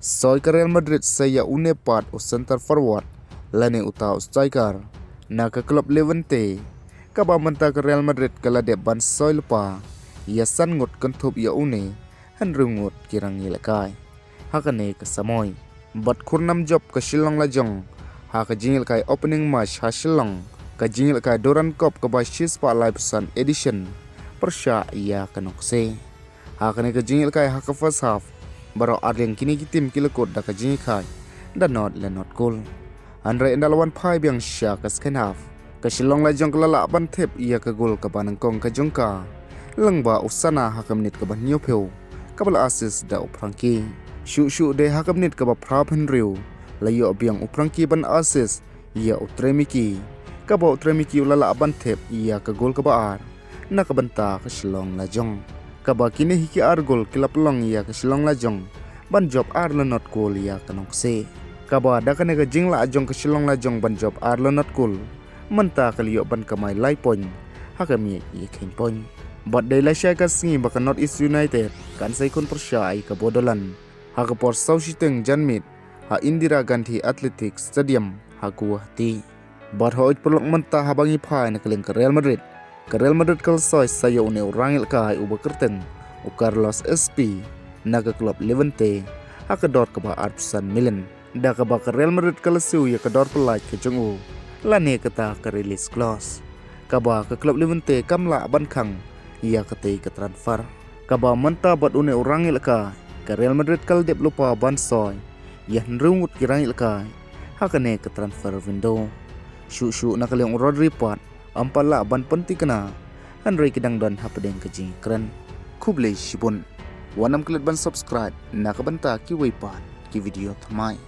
Soy ke Real Madrid saya unepat o center forward lani utau striker na ke klub Levante kaba menta ke Real Madrid kala de ban soy lupa ya san ngut kentup ya une han rungut kirang yilakai hakane ke samoy bat kurnam job ke Shillong Lajong ha ke jingil kai opening match ha Shillong ke jingil kai Doran Cup ke Bashis Pa Live Sun Edition persya ya kenokse hakane ke jingil kai ha ke first half baro arling kini tim kilekut da kajing kai da not le not goal andre endalawan phai biang sha ka second half ka Shillong Lajong kelala ban thep ia ka gol ka banang kong ka jongka lengba usana ha ka menit ka ban nyopeu ka bala assist da uprangki shu de ha ka menit ka ba phra phenriu layo biang uprangki ban assist ia utremiki ka ba utremiki lala ban thep ia ka gol ka ba ar na ka banta ka Shillong Lajong kaba kini hiki argol kilap long ya ke Shillong Lajong ban job arlenot kul ya kanokse kaba dakane ke jingla ajong ke Shillong Lajong ban job arlenot kul menta kaliyo ban kamai lai point hakami ye king point but de la shay ka singi baka North East United kan sai kun persya ai ka bodolan ha ka por sausiteng janmit ha Indira Gandhi Athletic Stadium ha Guwahati but hoit perlok menta habangi phai na keleng ke Real Madrid ke Real Madrid kal soy saya une urangil kai uba kerten u Carlos SP na ke klub Levante ha ke dor ke ba arpsan million da ke ba ke Real Madrid kal siu ya ke dor pelaj ke jengu lane kata ke release clause ka ba ke klub Levante kamla ban khang ya ke te ke transfer ka ba menta bat une urangil ka ke Real Madrid kal dep lupa ban soy ya nrungut kirangil ka ha ke ne ke transfer window shu na keleng Rodri Pat ampala ban penting kena Henry kedang dan hapadeng kejing keren kublai shibun wanam klik ban subscribe nak banta ki wipat ki video thamai